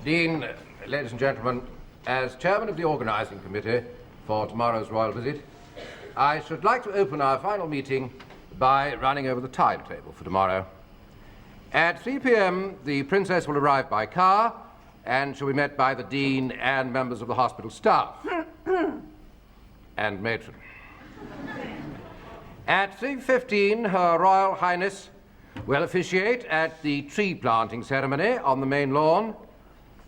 Dean, ladies and gentlemen, as chairman of the organising committee for tomorrow's royal visit, I should like to open our final meeting by running over the timetable for tomorrow. At 3 p.m., the Princess will arrive by car and shall be met by the Dean and members of the hospital staff and matron. At 3:15, Her Royal Highness will officiate at the tree planting ceremony on the main lawn.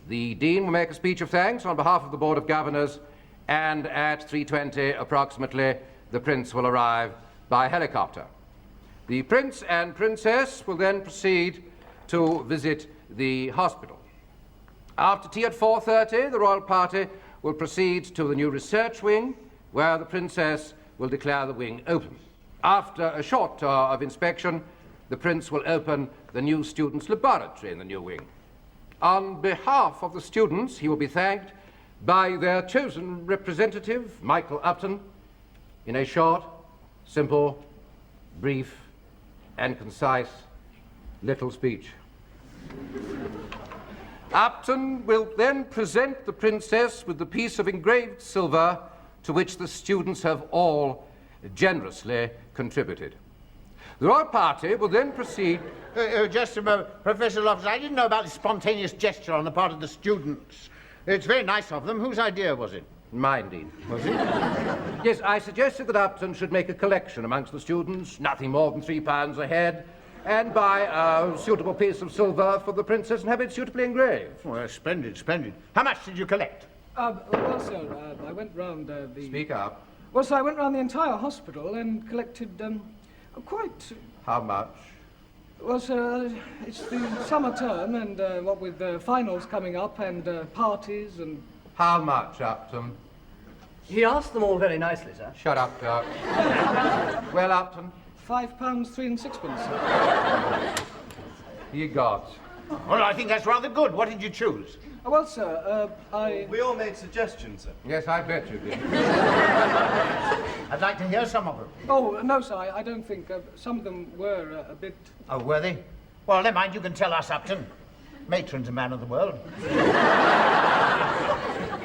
The Dean will make a speech of thanks on behalf of the Board of Governors, and at 3:20 approximately, the Prince will arrive by helicopter. The Prince and Princess will then proceed to visit the hospital. After tea at 4:30, the royal party will proceed to the new research wing, where the Princess will declare the wing open. After a short tour of inspection, the Prince will open the new students' laboratory in the new wing. On behalf of the students, he will be thanked by their chosen representative, Michael Upton, in a short, simple, brief, and concise little speech. Upton will then present the Princess with the piece of engraved silver to which the students have all generously contributed. The royal party will then proceed... Just a moment, Professor Loftus, I didn't know about this spontaneous gesture on the part of the students. It's very nice of them. Whose idea was it? Mine, Dean. Was it? Yes, I suggested that Upton should make a collection amongst the students, nothing more than £3 a head, and buy a suitable piece of silver for the Princess and have it suitably engraved. Well, splendid, splendid. How much did you collect? Well, sir, I went round the... Speak up. Well, sir, I went round the entire hospital and collected, quite... How much? Well, sir, it's the summer term, and what with finals coming up and parties and... How much, Upton? He asked them all very nicely, sir. Shut up, Dirk. Well, Upton? £5, 3 and 6pence, sir. You got. Well, I think that's rather good. What did you choose? Well, sir, We all made suggestions, sir. Yes, I bet you did. I'd like to hear some of them. Oh, no, sir, I don't think. Some of them were a bit... Oh, were they? Well, never mind, you can tell us, Upton. Matron's a man of the world.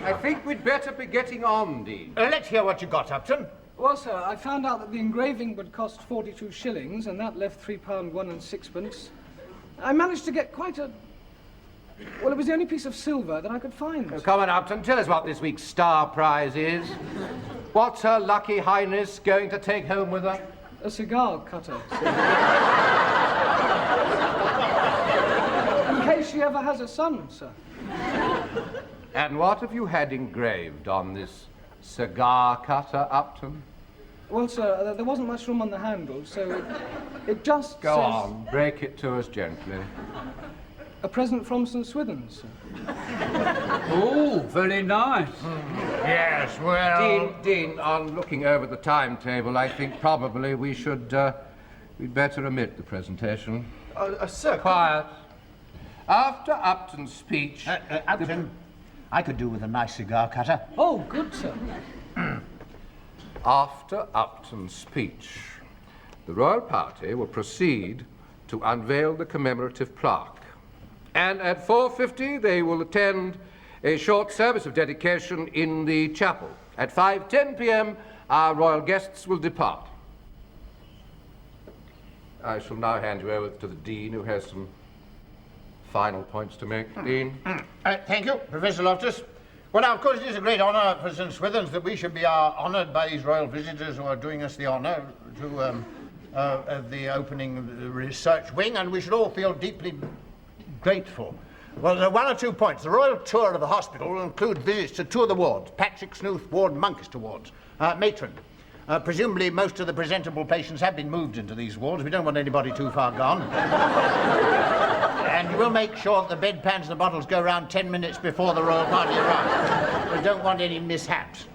I think we'd better be getting on, Dean. Let's hear what you got, Upton. Well, sir, I found out that the engraving would cost 42 shillings, and that left £3, 1 and 6pence. I managed to get quite a... Well, it was the only piece of silver that I could find. Oh, come on, Upton, tell us what this week's star prize is. What's Her Lucky Highness going to take home with her? A cigar cutter, sir. In case she ever has a son, sir. And what have you had engraved on this cigar cutter, Upton? Well, sir, there wasn't much room on the handle, so it just Go says... on, break it to us gently. A present from St. Swithin's, sir. Oh, very nice. Yes, well... Dean, on looking over the timetable, I think probably we should, we'd better omit the presentation. Sir, Quiet. After Upton's speech... Upton, I could do with a nice cigar cutter. Oh, good, sir. After Upton's speech, the royal party will proceed to unveil the commemorative plaque. And at 4:50, they will attend a short service of dedication in the chapel. At 5:10 p.m., our royal guests will depart. I shall now hand you over to the Dean, who has some final points to make. Dean? Thank you, Professor Loftus. Well, now, of course, it is a great honour for St. Swithin's that we should be honoured by these royal visitors who are doing us the honour to of the opening of the research wing, and we should all feel deeply grateful. Well, there are one or two points. The royal tour of the hospital will include visits to two of the wards, Patrick Snooth Ward and Monkister wards. Matron, presumably most of the presentable patients have been moved into these wards. We don't want anybody too far gone. And you will make sure that the bedpans and the bottles go round 10 minutes before the royal party arrives. We don't want any mishaps.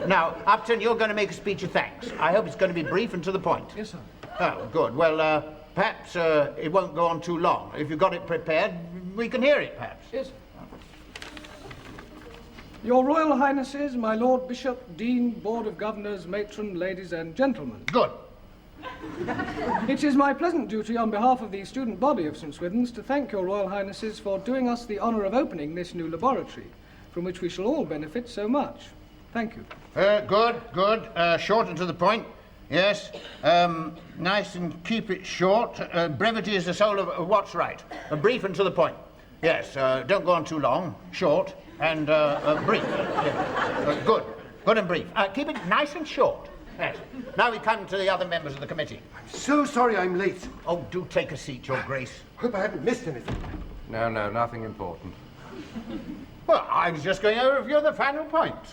Now, Upton, you're going to make a speech of thanks. I hope it's going to be brief and to the point. Yes, sir. Oh, good. Well, perhaps it won't go on too long. If you've got it prepared, we can hear it, perhaps. Yes. Your Royal Highnesses, my Lord Bishop, Dean, Board of Governors, Matron, ladies and gentlemen. Good. It is my pleasant duty on behalf of the student body of St Swithun's to thank your Royal Highnesses for doing us the honour of opening this new laboratory, from which we shall all benefit so much. Thank you. Good, good. Short and to the point. Yes. Nice and keep it short. Brevity is the soul of what's right. Brief and to the point. Yes. Don't go on too long. Short and brief. Yeah. Good. Good and brief. Keep it nice and short. Yes. Now we come to the other members of the committee. So sorry I'm late. Oh, do take a seat, Your Grace. Hope I haven't missed anything. No, nothing important. Well, I was just going over a few of the final points.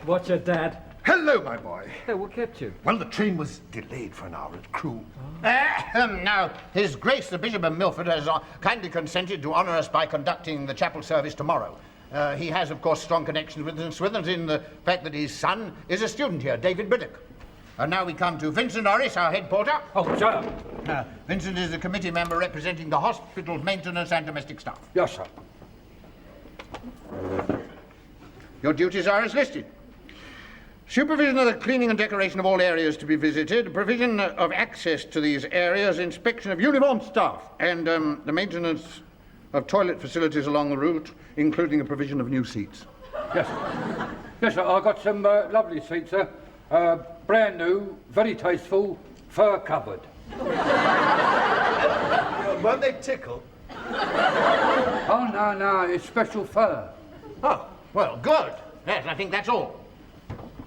What's your dad? Hello, my boy. Hey, what kept you? Well, the train was delayed for an hour at Crewe. Now, His Grace the Bishop of Milford has kindly consented to honour us by conducting the chapel service tomorrow. He has, of course, strong connections with St Swithun's in the fact that his son is a student here, David Biddock. And now we come to Vincent Norris, our head porter. Oh, shut up. Vincent is a committee member representing the hospital's maintenance and domestic staff. Yes, sir. Your duties are as listed. Supervision of the cleaning and decoration of all areas to be visited, provision of access to these areas, inspection of uniformed staff, and the maintenance of toilet facilities along the route, including the provision of new seats. Yes, sir. Yes, sir. I got some lovely seats, sir. Brand new, very tasteful, fur covered. Won't they tickle? Oh, no, it's special fur. Oh, well, good. Yes, I think that's all.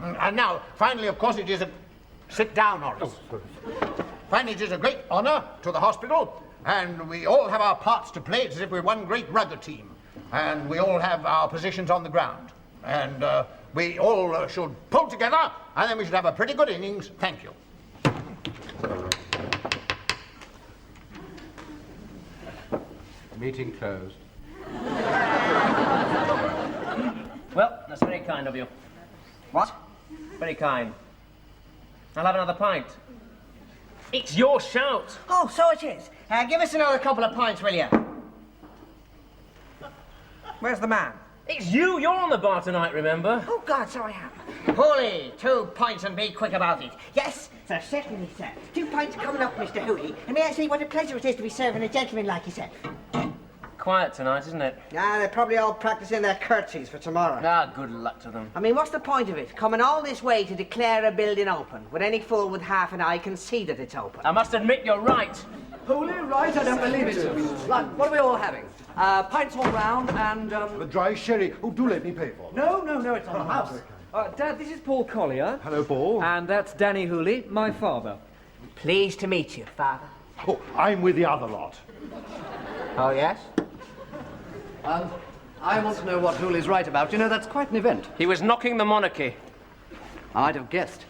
And now, finally, of course, it is a... Sit down, Norris. Finally, it is a great honour to the hospital, and we all have our parts to play. It's as if we're one great rugby team, and we all have our positions on the ground. And we all should pull together, and then we should have a pretty good innings. Thank you. Meeting closed. Well, that's very kind of you. What? Very kind. I'll have another pint. It's your shout. Oh, so it is. Give us another couple of pints, will you? Where's the man? It's you. You're on the bar tonight, remember? Oh, God, so I am. Hooley, 2 pints and be quick about it. Yes, sir, certainly, sir. 2 pints coming up, Mr. Hooley. And may I say what a pleasure it is to be serving a gentleman like yourself. Quiet tonight, isn't it? Ah, they're probably all practicing their curtsies for tomorrow. Ah, good luck to them. I mean, what's the point of it? Coming all this way to declare a building open, when any fool with half an eye can see that it's open. I must admit you're right. Holy right, I don't believe it. Right, what are we all having? Pints all round and, The dry sherry. Oh, do let me pay for it. No, it's on the house. Dad, this is Paul Collier. Hello, Paul. And that's Danny Hooley, my father. Pleased to meet you, Father. Oh, I'm with the other lot. Oh, yes? I want to know what Hooley's right about. You know, that's quite an event. He was knocking the monarchy. I'd have guessed.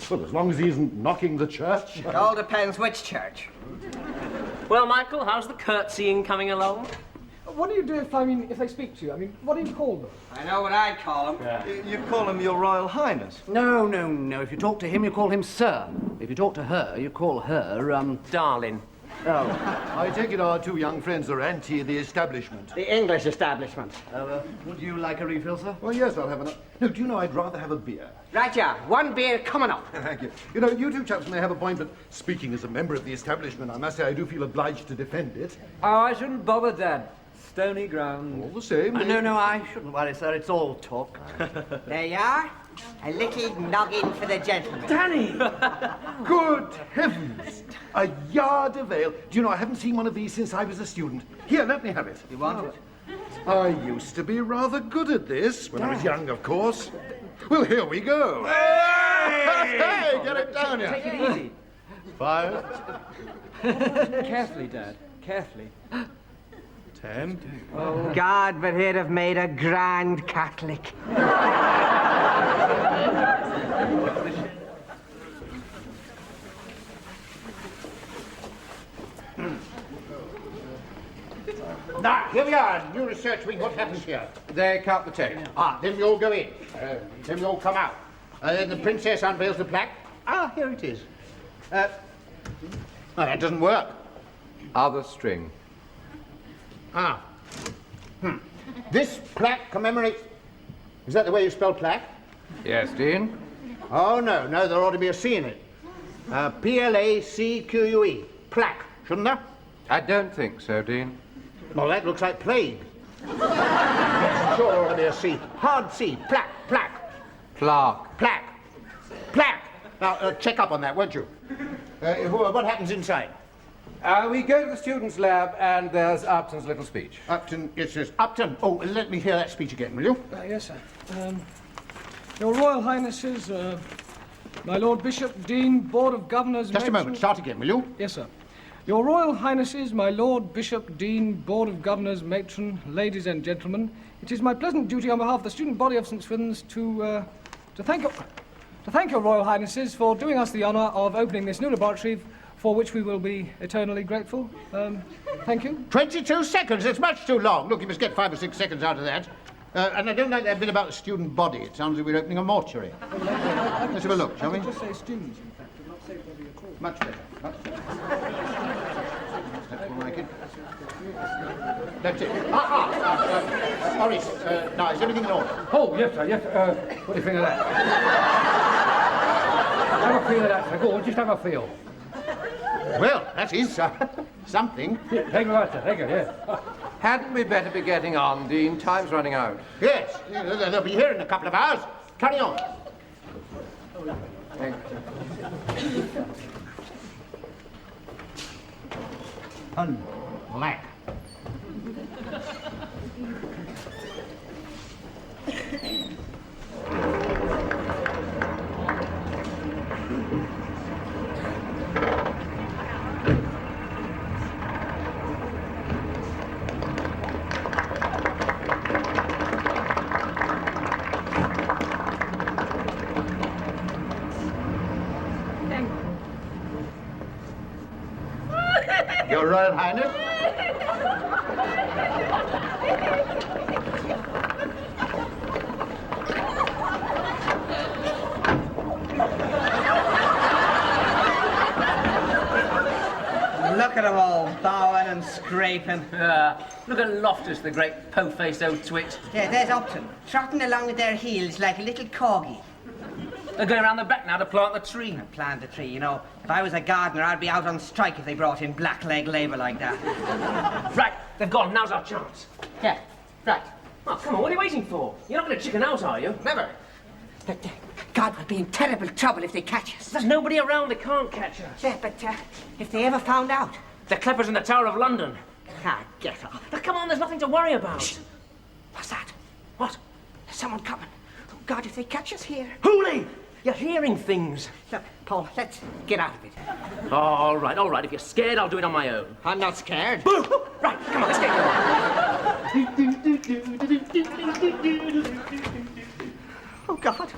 Well, as long as he isn't knocking the church. It all depends which church. Well, Michael, how's the curtsying coming along? What do you do if they speak to you? I mean, what do you call them? I know what I'd call them. You call him Your Royal Highness. No. If you talk to him, you call him Sir. If you talk to her, you call her, Darling. I take it our 2 young friends are anti the establishment. The English establishment. Would you like a refill, sir? Well, yes, I'll have another. No, do you know, I'd rather have a beer. Right, yeah. 1 beer coming up. Thank you. You know, you 2 chaps may have a point, but speaking as a member of the establishment, I must say I do feel obliged to defend it. Oh, I shouldn't bother, Dad. Stony ground. All the same. No, I shouldn't worry, sir. It's all talk. There you are. A little noggin for the gentleman. Danny! Good heavens! A yard of ale. Do you know, I haven't seen one of these since I was a student. Here, let me have it. You want it? I used to be rather good at this, when I was young, of course. Well, here we go. Hey, get it down here. Take it easy. 5, Carefully, Dad. Carefully. 10. God, but he'd have made a grand Catholic. Ah, here we are, new research wing. What happens here? They cut the tape. Ah, then we all go in. Then we all come out. Then the princess unveils the plaque. Ah, here it is. Oh, that doesn't work. Other string. Ah. This plaque commemorates... Is that the way you spell plaque? Yes, Dean? Oh, no, there ought to be a C in it. P-L-A-C-Q-U-E. Plaque, shouldn't there? I don't think so, Dean. Well, that looks like plague. Sure, there ought to be a C. Hard C. Plaque. Clark. Plaque. Now, check up on that, won't you? What happens inside? We go to the students' lab, and there's Upton's little speech. Upton, it says Upton. Oh, let me hear that speech again, will you? Yes, sir. Your Royal Highnesses, my Lord Bishop, Dean, Board of Governors... Just a moment, start again, will you? Yes, sir. Your Royal Highnesses, my Lord Bishop, Dean, Board of Governors, Matron, ladies and gentlemen, it is my pleasant duty on behalf of the student body of St. Swithin's to thank your Royal Highnesses for doing us the honour of opening this new laboratory, for which we will be eternally grateful. Thank you. 22 seconds, it's much too long. Look, you must get 5 or 6 seconds out of that. And I don't like that bit about the student body. It sounds like we're opening a mortuary. Let's have a look, shall we? Just say students, in fact, and not say body at all. Much better. That's more like it. That's it. Maurice, now, is everything in order? Oh, yes, sir, yes. What do you think of that? Have a feel of that, sir. Go on, just have a feel. Well, that is something. Yeah, thank you, sir. Thank you, yes. Hadn't we better be getting on, Dean? Time's running out. Yes, they'll be here in a couple of hours. Carry on. Thank you. Black. Your Royal Highness? Look at them all bowing and scraping. Look at Loftus, the great po-faced old twit. Yeah, there's Upton, trotting along with their heels like a little corgi. They're going around the back now to plant the tree. Plant the tree, you know. If I was a gardener, I'd be out on strike if they brought in blackleg labour like that. Right, they've gone. Now's our chance. Yeah, right. Oh, come on, what are you waiting for? You're not going to chicken out, are you? Never. But God, we'll be in terrible trouble if they catch us. There's nobody around. They can't catch us. Yeah, but if they ever found out... The Clippers in the Tower of London. Ah, get off. Now, come on, there's nothing to worry about. Shh. What's that? What? There's someone coming. Oh, God, if they catch us here... Hooley! You're hearing things. Look, Paul, let's get out of it. All right. If you're scared, I'll do it on my own. I'm not scared. Boo! Right, come on, let's get going. Oh, God.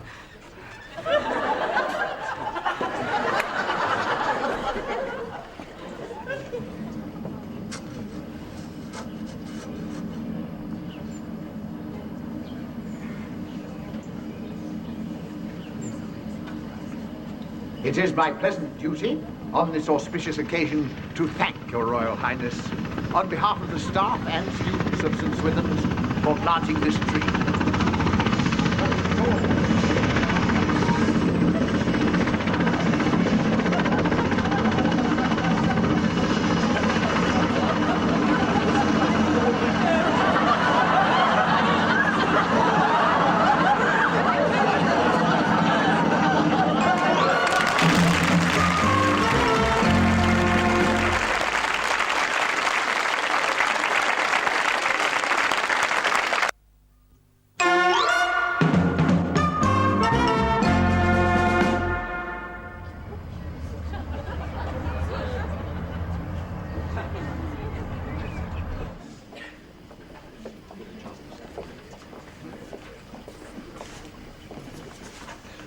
It is my pleasant duty, on this auspicious occasion, to thank your Royal Highness, on behalf of the staff and students of St. Swithin's, for planting this tree.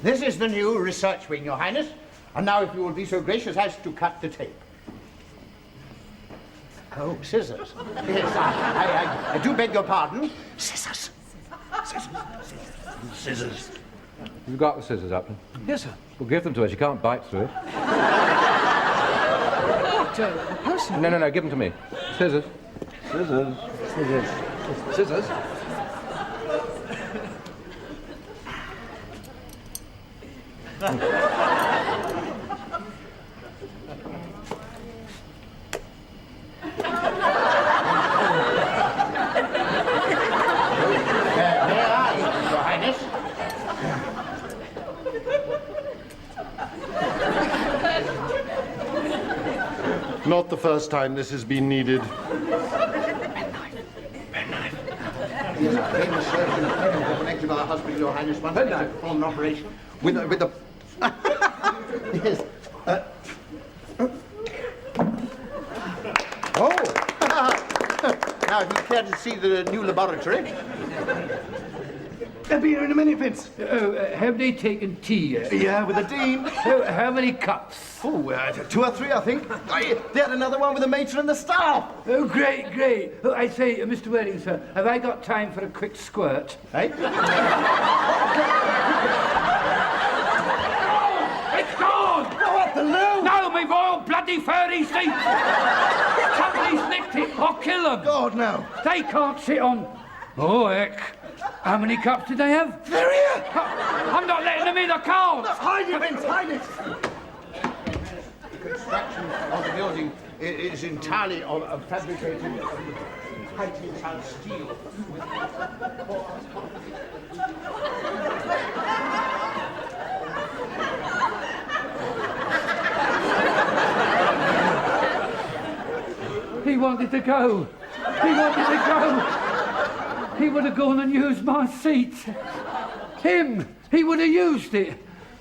This is the new research wing, Your Highness. And now if you will be so gracious as to cut the tape. Oh, scissors. Yes, I do beg your pardon. Scissors. Scissors. You've got the scissors, Upton? Yes, sir. Well, give them to her. She can't bite through it. A person. No, give them to me. Scissors. Scissors. Scissors. Scissors. May I, Your Highness? Not the first time this has been needed. Yes, a famous surgeon connected with our hospital, Your Highness, once performed an operation with the... Yes. Oh! Now, if you care to see the new laboratory... They'll be here in a minute, Vince. Have they taken tea yet? Yeah, with the Dean. How many cups? Oh, 2 or 3, I think. They had another one with the matron and the staff. Oh, great, great. Oh, I say, Mr. Welling, sir, have I got time for a quick squirt? Hey? It's gone! What, the loo? No, my royal bloody furry seat! Somebody's nicked it. I'll kill them. God, no. They can't sit on. Oh, heck. How many cups did they have? They're here. I'm not letting them in, I can't. Hide it, Vince, hide it. The construction of the building is entirely of fabricated high tensile steel. He wanted to go. He wanted to go. He would have gone and used my seat. Him. He would have used it.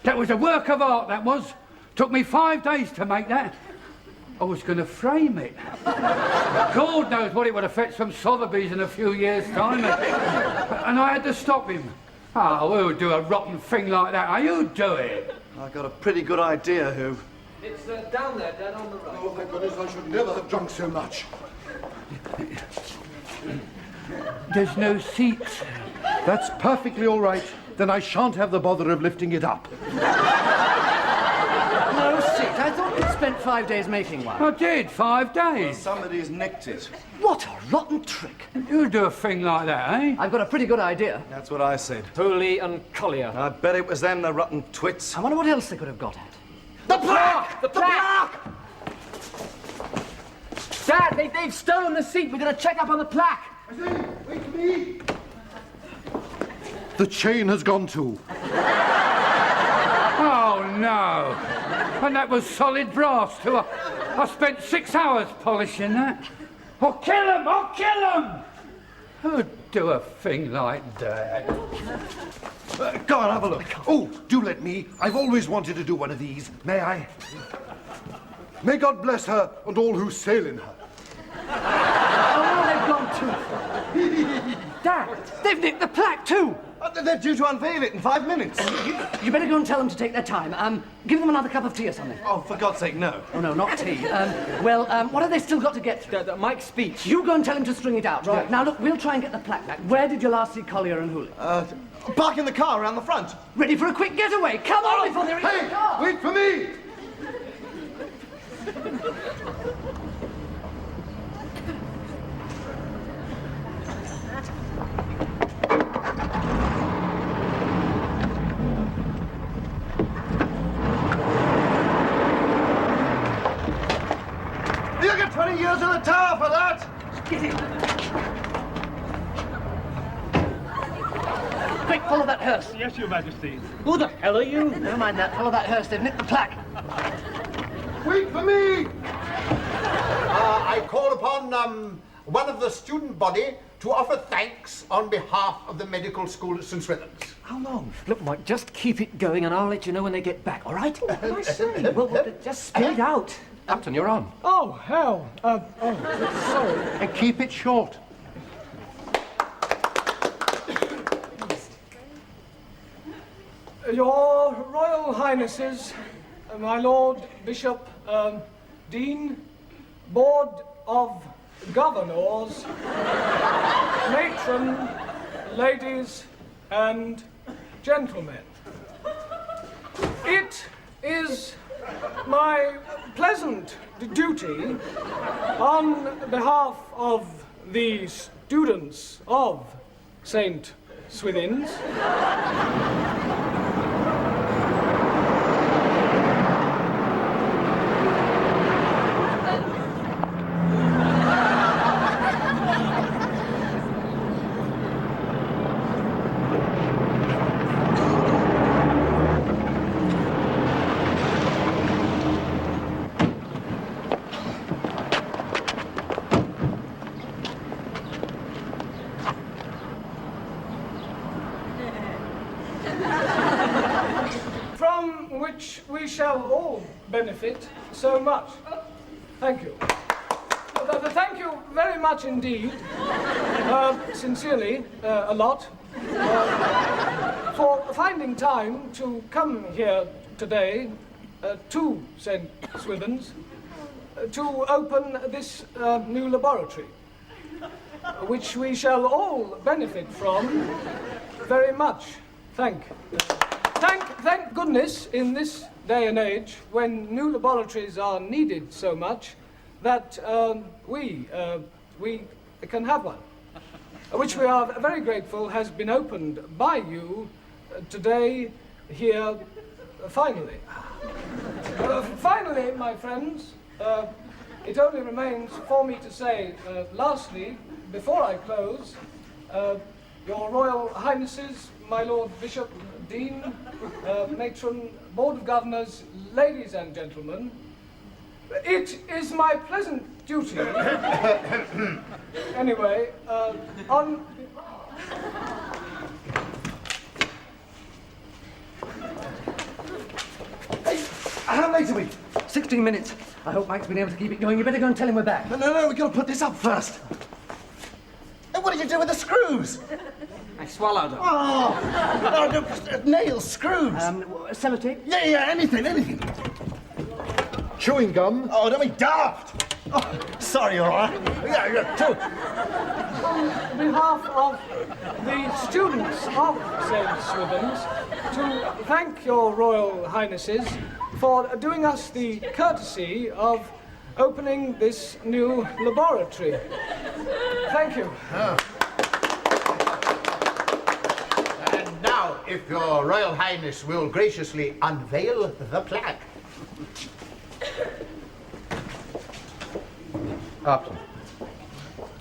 That was a work of art, that was. Took me 5 days to make that. I was going to frame it. God knows what it would have fetched from Sotheby's in a few years' time. And I had to stop him. Oh, who would do a rotten thing like that? You do it. I got a pretty good idea, who. It's down there, Dan, on the right. Oh, thank goodness, I should never have drunk so much. There's no seat. That's perfectly all right. Then I shan't have the bother of lifting it up. No seat. I thought you'd spent 5 days making one. I did, 5 days. Somebody's nicked it. What a rotten trick. You do a thing like that, eh? I've got a pretty good idea. That's what I said. Hooley and Collier. I bet it was them, the rotten twits. I wonder what else they could have got at. The plaque! The plaque! Dad, they've stolen the seat. We're going to check up on the plaque. Wait for me. The chain has gone too. Oh, no. And that was solid brass, too. I spent 6 hours polishing that. I'll kill him! I'll kill him! Who'd do a thing like that? Go on, have a look. Oh, do let me. I've always wanted to do one of these. May I? May God bless her and all who sail in her. Oh, they've gone too far. Dad, they've nicked the plaque too. They're due to unveil it in 5 minutes. You better go and tell them to take their time. Give them another cup of tea or something. Oh, for God's sake, no. Oh, no, not tea. What have they still got to get through? Mike's speech. You go and tell him to string it out. Right. Now, look, we'll try and get the plaque back. Where did you last see Collier and Hooley? Park in the car around the front. Ready for a quick getaway. Come on before they're in the Hey, car. wait for me! You get 20 years in the tower for that! Get in. Quick, follow that hearse. Yes, Your Majesty. Who the hell are you? Never mind that. Follow that hearse. They've nicked the plaque. Wait for me! I call upon one of the student body to offer thanks on behalf of the medical school at St. Swithin's. How long? Look, Mike, just keep it going and I'll let you know when they get back, all right? I say. Well, just spit it out. Upton, you're on. Oh, hell. Sorry. And keep it short. Your Royal Highnesses, my Lord Bishop, Dean, Board of governors, matron, ladies, and gentlemen. It is my pleasant duty, on behalf of the students of St. Swithin's, from which we shall all benefit so much. Thank you. Thank you very much indeed, sincerely, a lot, for finding time to come here today to St. Swithin's to open this new laboratory, which we shall all benefit from very much. Thank goodness, in this day and age, when new laboratories are needed so much, that we can have one, which we are very grateful has been opened by you today here, finally. Finally, my friends, it only remains for me to say, lastly, before I close, Your Royal Highnesses, my Lord Bishop, Dean, Matron, Board of Governors, ladies and gentlemen, it is my pleasant duty, anyway, on... Hey, how late are we? 16 minutes. I hope Mike's been able to keep it going. You better go and tell him we're back. No, we've got to put this up first. And what did you do with the screws? I swallowed them. Oh, no, nails, screws. Sellotape? Yeah, anything. Chewing gum. Oh, don't be daft. Oh, sorry, all right. Yeah, too. On behalf of the students of St. Swithin's, to thank your Royal Highnesses for doing us the courtesy of opening this new laboratory. Thank you. And now, if your Royal Highness will graciously unveil the plaque. Upton.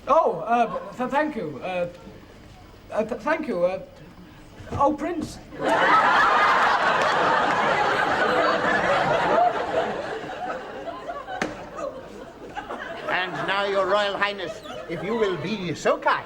Oh, thank you. Thank you. Oh, Prince. And now, your Royal Highness, if you will be so kind